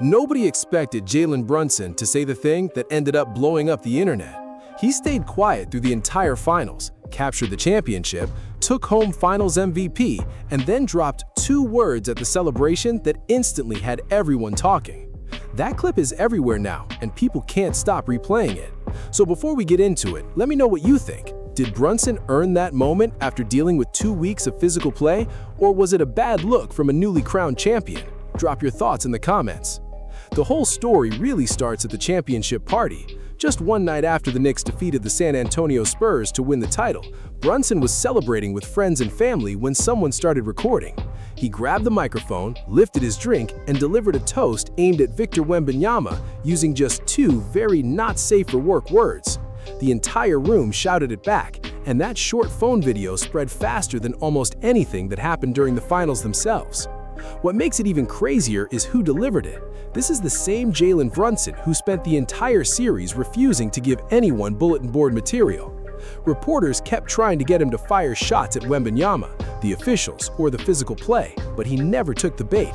Nobody expected Jalen Brunson to say the thing that ended up blowing up the internet. He stayed quiet through the entire finals, captured the championship, took home finals MVP, and then dropped 2 words at the celebration that instantly had everyone talking. That clip is everywhere now, and people can't stop replaying it. So before we get into it, let me know what you think. Did Brunson earn that moment after dealing with 2 weeks of physical play, or was it a bad look from a newly crowned champion? Drop your thoughts in the comments. The whole story really starts at the championship party. Just one night after the Knicks defeated the San Antonio Spurs to win the title, Brunson was celebrating with friends and family when someone started recording. He grabbed the microphone, lifted his drink, and delivered a toast aimed at Victor Wembanyama using just 2 very not safe for work words. The entire room shouted it back, and that short phone video spread faster than almost anything that happened during the finals themselves. What makes it even crazier is who delivered it. This is the same Jalen Brunson who spent the entire series refusing to give anyone bulletin board material. Reporters kept trying to get him to fire shots at Wembanyama, the officials, or the physical play, but he never took the bait.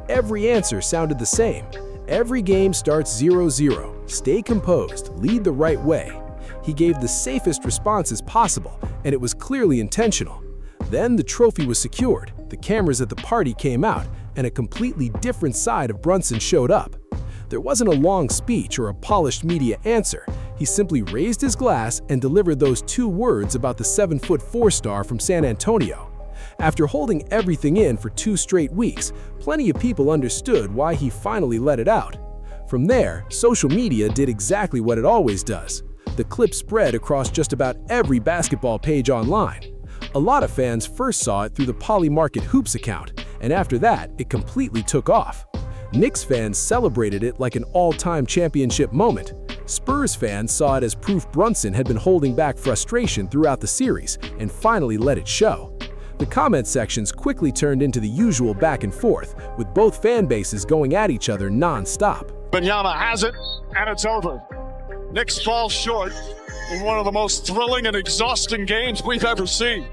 Every answer sounded the same. Every game starts 0-0. Stay composed, lead the right way. He gave the safest responses possible, and it was clearly intentional. Then the trophy was secured, the cameras at the party came out, and a completely different side of Brunson showed up. There wasn't a long speech or a polished media answer. He simply raised his glass and delivered those 2 words about the 7'4" star from San Antonio. After holding everything in for 2 straight weeks, plenty of people understood why he finally let it out. From there, social media did exactly what it always does. The clip spread across just about every basketball page online. A lot of fans first saw it through the Polymarket Hoops account, and after that, it completely took off. Knicks fans celebrated it like an all-time championship moment. Spurs fans saw it as proof Brunson had been holding back frustration throughout the series and finally let it show. The comment sections quickly turned into the usual back and forth, with both fan bases going at each other non-stop. Wembanyama has it, and it's over. Knicks fall short in one of the most thrilling and exhausting games we've ever seen.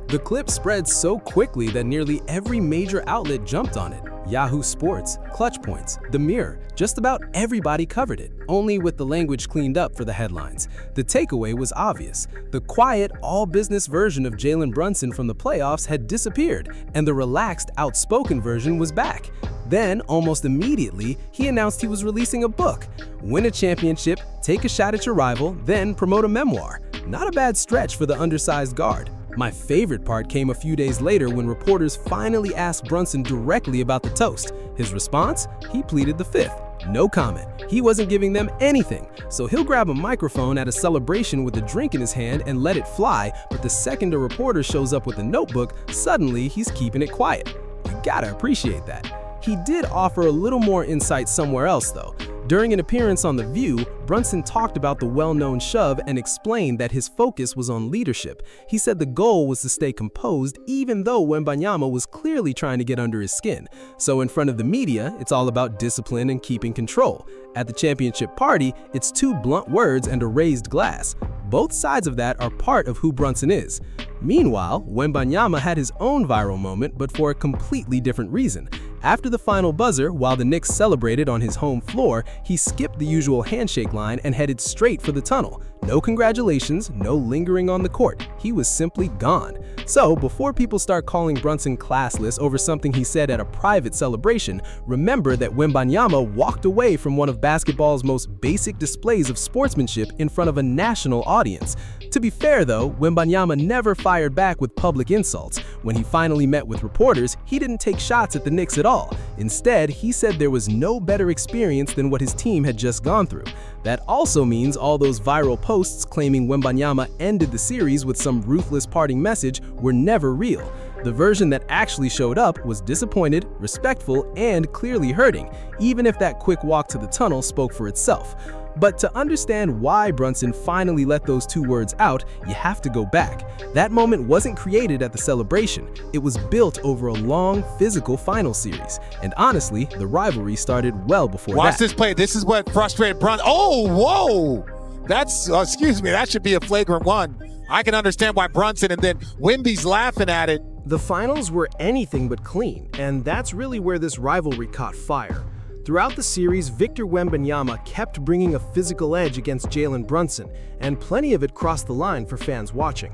The clip spread so quickly that nearly every major outlet jumped on it. Yahoo Sports, Clutch Points, The Mirror, just about everybody covered it, only with the language cleaned up for the headlines. The takeaway was obvious. The quiet, all-business version of Jalen Brunson from the playoffs had disappeared, and the relaxed, outspoken version was back. Then, almost immediately, he announced he was releasing a book. Win a championship, take a shot at your rival, then promote a memoir. Not a bad stretch for the undersized guard. My favorite part came a few days later when reporters finally asked Brunson directly about the toast. His response? He pleaded the 5th. No comment. He wasn't giving them anything, so he'll grab a microphone at a celebration with a drink in his hand and let it fly, but the second a reporter shows up with a notebook, suddenly he's keeping it quiet. You gotta appreciate that. He did offer a little more insight somewhere else, though. During an appearance on The View, Brunson talked about the well-known shove and explained that his focus was on leadership. He said the goal was to stay composed even though Wembanyama was clearly trying to get under his skin. So in front of the media, it's all about discipline and keeping control. At the championship party, it's 2 blunt words and a raised glass. Both sides of that are part of who Brunson is. Meanwhile, Wembanyama had his own viral moment, but for a completely different reason. After the final buzzer, while the Knicks celebrated on his home floor, he skipped the usual handshake line and headed straight for the tunnel. No congratulations, no lingering on the court. He was simply gone. So, before people start calling Brunson classless over something he said at a private celebration, remember that Wembanyama walked away from one of basketball's most basic displays of sportsmanship in front of a national audience. To be fair though, Wembanyama never fired back with public insults. When he finally met with reporters, he didn't take shots at the Knicks at all. Instead, he said there was no better experience than what his team had just gone through. That also means all those viral posts claiming Wembanyama ended the series with some ruthless parting message were never real. The version that actually showed up was disappointed, respectful, and clearly hurting, even if that quick walk to the tunnel spoke for itself. But to understand why Brunson finally let those two words out, you have to go back. That moment wasn't created at the celebration. It was built over a long, physical final series. And honestly, the rivalry started well before that. Watch this play. This is what frustrated Brunson. Oh, whoa! That's, excuse me, that should be a flagrant one. I can understand why Brunson and then Wemby's laughing at it. The finals were anything but clean, and that's really where this rivalry caught fire. Throughout the series, Victor Wembanyama kept bringing a physical edge against Jalen Brunson, and plenty of it crossed the line for fans watching.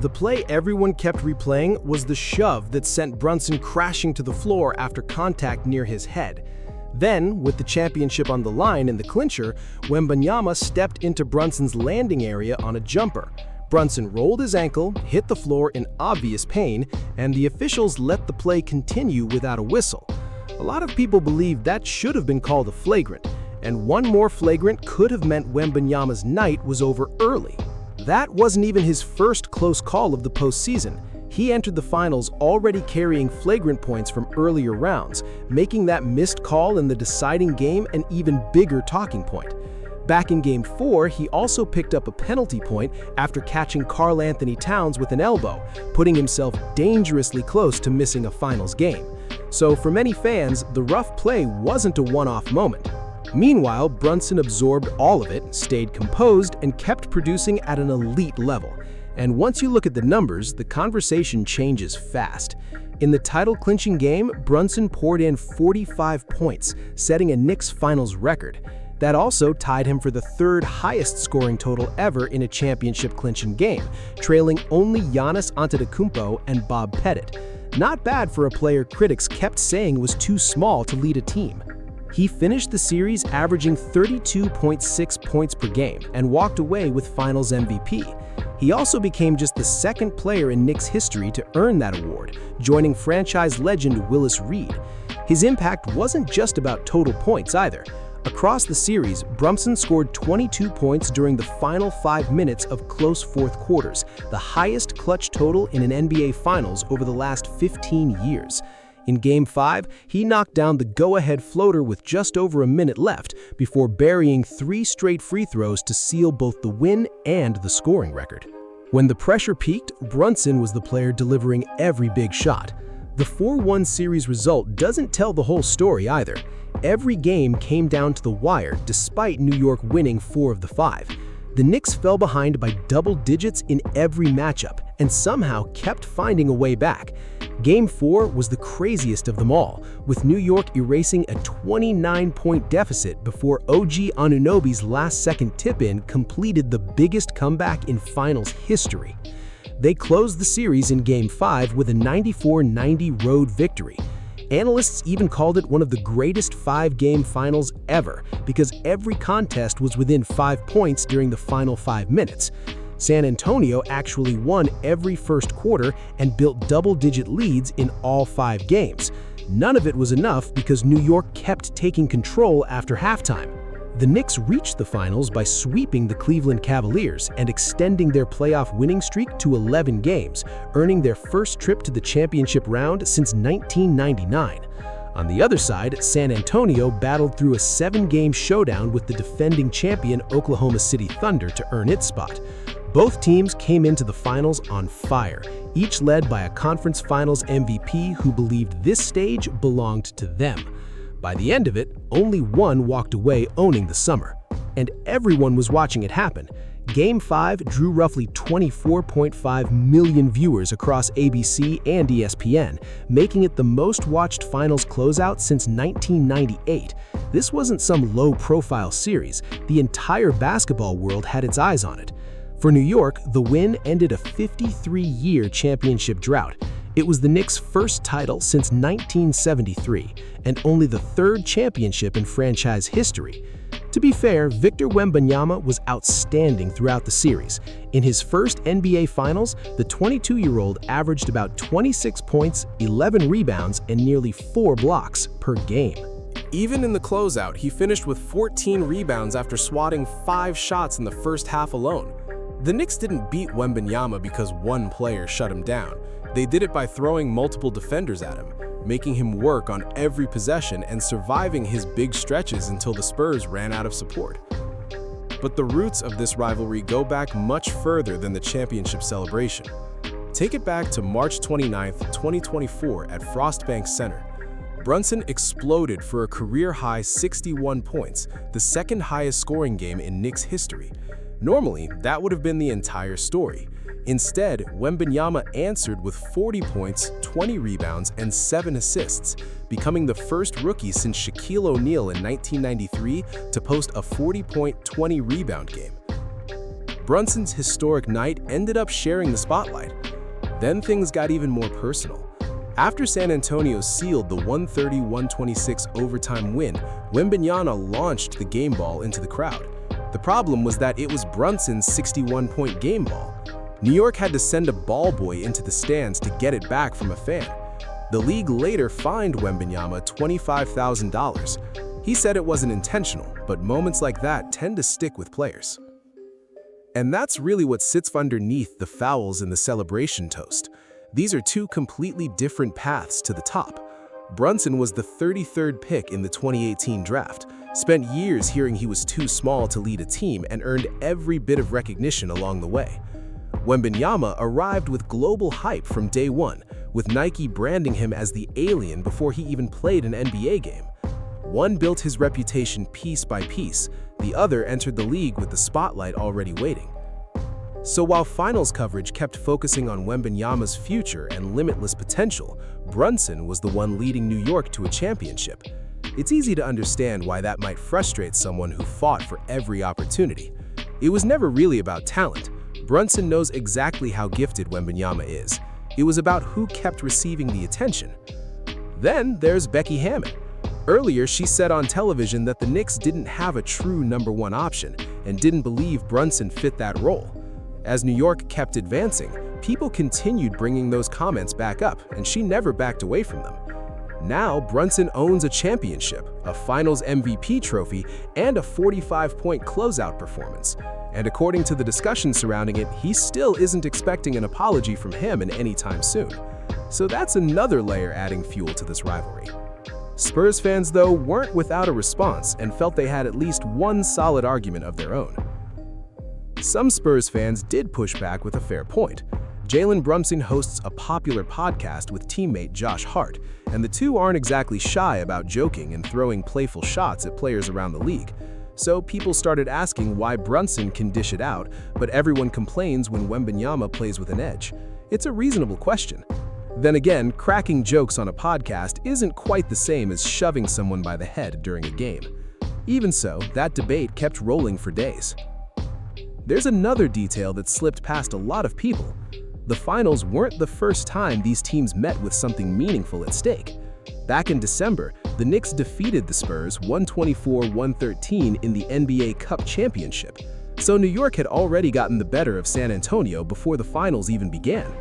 The play everyone kept replaying was the shove that sent Brunson crashing to the floor after contact near his head. Then, with the championship on the line in the clincher, Wembanyama stepped into Brunson's landing area on a jumper. Brunson rolled his ankle, hit the floor in obvious pain, and the officials let the play continue without a whistle. A lot of people believe that should have been called a flagrant, and one more flagrant could have meant Wembanyama's night was over early. That wasn't even his first close call of the postseason. He entered the finals already carrying flagrant points from earlier rounds, making that missed call in the deciding game an even bigger talking point. Back in Game 4, he also picked up a penalty point after catching Karl Anthony Towns with an elbow, putting himself dangerously close to missing a finals game. So for many fans, the rough play wasn't a one-off moment. Meanwhile, Brunson absorbed all of it, stayed composed, and kept producing at an elite level. And once you look at the numbers, the conversation changes fast. In the title-clinching game, Brunson poured in 45 points, setting a Knicks finals record. That also tied him for the third highest scoring total ever in a championship-clinching game, trailing only Giannis Antetokounmpo and Bob Pettit. Not bad for a player critics kept saying was too small to lead a team. He finished the series averaging 32.6 points per game and walked away with Finals MVP. He also became just the second player in Knicks history to earn that award, joining franchise legend Willis Reed. His impact wasn't just about total points either. Across the series, Brunson scored 22 points during the final 5 minutes of close fourth quarters, the highest clutch total in an NBA Finals over the last 15 years. In Game 5, he knocked down the go-ahead floater with just over a minute left before burying 3 straight free throws to seal both the win and the scoring record. When the pressure peaked, Brunson was the player delivering every big shot. The 4-1 series result doesn't tell the whole story either. Every game came down to the wire despite New York winning 4 of the 5. The Knicks fell behind by double digits in every matchup and somehow kept finding a way back. Game 4 was the craziest of them all, with New York erasing a 29-point deficit before OG Anunoby's last-second tip-in completed the biggest comeback in Finals history. They closed the series in Game 5 with a 94-90 road victory. Analysts even called it one of the greatest 5-game finals ever because every contest was within 5 points during the final 5 minutes. San Antonio actually won every first quarter and built double-digit leads in all 5 games. None of it was enough because New York kept taking control after halftime. The Knicks reached the finals by sweeping the Cleveland Cavaliers and extending their playoff winning streak to 11 games, earning their first trip to the championship round since 1999. On the other side, San Antonio battled through a 7-game showdown with the defending champion Oklahoma City Thunder to earn its spot. Both teams came into the finals on fire, each led by a conference finals MVP who believed this stage belonged to them. By the end of it, only one walked away owning the summer. And everyone was watching it happen. Game 5 drew roughly 24.5 million viewers across ABC and ESPN, making it the most-watched finals closeout since 1998. This wasn't some low-profile series. The entire basketball world had its eyes on it. For New York, the win ended a 53-year championship drought. It was the Knicks' first title since 1973, and only the 3rd championship in franchise history. To be fair, Victor Wembanyama was outstanding throughout the series. In his first NBA Finals, the 22-year-old averaged about 26 points, 11 rebounds, and nearly 4 blocks per game. Even in the closeout, he finished with 14 rebounds after swatting 5 shots in the first half alone. The Knicks didn't beat Wembanyama because one player shut him down. They did it by throwing multiple defenders at him, making him work on every possession and surviving his big stretches until the Spurs ran out of support. But the roots of this rivalry go back much further than the championship celebration. Take it back to March 29, 2024 at Frostbank Center. Brunson exploded for a career-high 61 points, the second highest scoring game in Knicks history. Normally, that would have been the entire story. Instead, Wembanyama answered with 40 points, 20 rebounds, and 7 assists, becoming the first rookie since Shaquille O'Neal in 1993 to post a 40-point, 20-rebound game. Brunson's historic night ended up sharing the spotlight. Then things got even more personal. After San Antonio sealed the 130-126 overtime win, Wembanyama launched the game ball into the crowd. The problem was that it was Brunson's 61-point game ball. New York had to send a ball boy into the stands to get it back from a fan. The league later fined Wembanyama $25,000. He said it wasn't intentional, but moments like that tend to stick with players. And that's really what sits underneath the fouls in the celebration toast. These are two completely different paths to the top. Brunson was the 33rd pick in the 2018 draft, spent years hearing he was too small to lead a team, and earned every bit of recognition along the way. Wembanyama arrived with global hype from day one, with Nike branding him as the alien before he even played an NBA game. One built his reputation piece by piece, the other entered the league with the spotlight already waiting. So while finals coverage kept focusing on Wembanyama's future and limitless potential, Brunson was the one leading New York to a championship. It's easy to understand why that might frustrate someone who fought for every opportunity. It was never really about talent. Brunson knows exactly how gifted Wembanyama is. It was about who kept receiving the attention. Then there's Becky Hammon. Earlier, she said on television that the Knicks didn't have a true number one option and didn't believe Brunson fit that role. As New York kept advancing, people continued bringing those comments back up, and she never backed away from them. Now, Brunson owns a championship, a Finals MVP trophy, and a 45-point closeout performance. And according to the discussion surrounding it, he still isn't expecting an apology from Hammon anytime soon. So that's another layer adding fuel to this rivalry. Spurs fans, though, weren't without a response and felt they had at least one solid argument of their own. Some Spurs fans did push back with a fair point. Jalen Brunson hosts a popular podcast with teammate Josh Hart, and the two aren't exactly shy about joking and throwing playful shots at players around the league. So people started asking why Brunson can dish it out, but everyone complains when Wembanyama plays with an edge. It's a reasonable question. Then again, cracking jokes on a podcast isn't quite the same as shoving someone by the head during a game. Even so, that debate kept rolling for days. There's another detail that slipped past a lot of people. The finals weren't the first time these teams met with something meaningful at stake. Back in December, the Knicks defeated the Spurs 124-113 in the NBA Cup Championship. So New York had already gotten the better of San Antonio before the finals even began.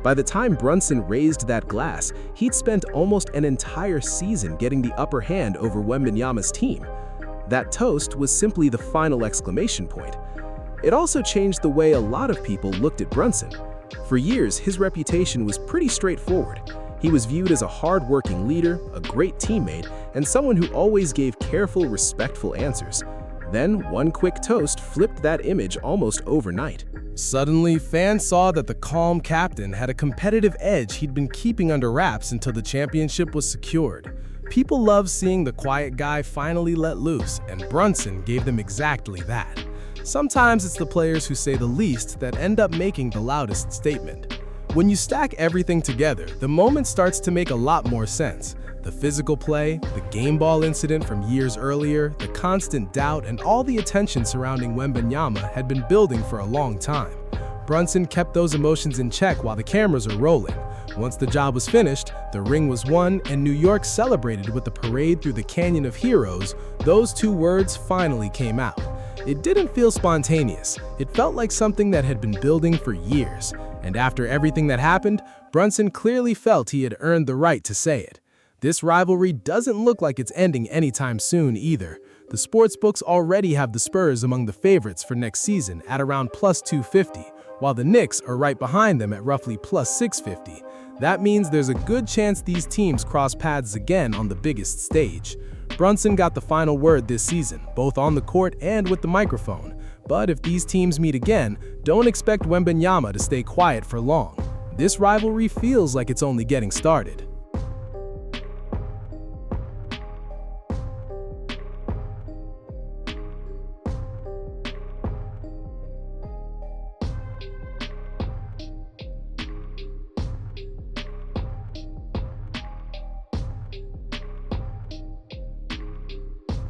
By the time Brunson raised that glass, he'd spent almost an entire season getting the upper hand over Wembanyama's team. That toast was simply the final exclamation point. It also changed the way a lot of people looked at Brunson. For years, his reputation was pretty straightforward. He was viewed as a hard-working leader, a great teammate, and someone who always gave careful, respectful answers. Then, one quick toast flipped that image almost overnight. Suddenly, fans saw that the calm captain had a competitive edge he'd been keeping under wraps until the championship was secured. People loved seeing the quiet guy finally let loose, and Brunson gave them exactly that. Sometimes it's the players who say the least that end up making the loudest statement. When you stack everything together, the moment starts to make a lot more sense. The physical play, the game ball incident from years earlier, the constant doubt, and all the attention surrounding Wembanyama had been building for a long time. Brunson kept those emotions in check while the cameras are rolling. Once the job was finished, the ring was won, and New York celebrated with the parade through the Canyon of Heroes. Those two words finally came out. It didn't feel spontaneous. It felt like something that had been building for years. And after everything that happened, Brunson clearly felt he had earned the right to say it. This rivalry doesn't look like it's ending anytime soon either. The sportsbooks already have the Spurs among the favorites for next season at around plus 250, while the Knicks are right behind them at roughly plus 650. That means there's a good chance these teams cross paths again on the biggest stage. Brunson got the final word this season, both on the court and with the microphone. But if these teams meet again, don't expect Wembanyama to stay quiet for long. This rivalry feels like it's only getting started.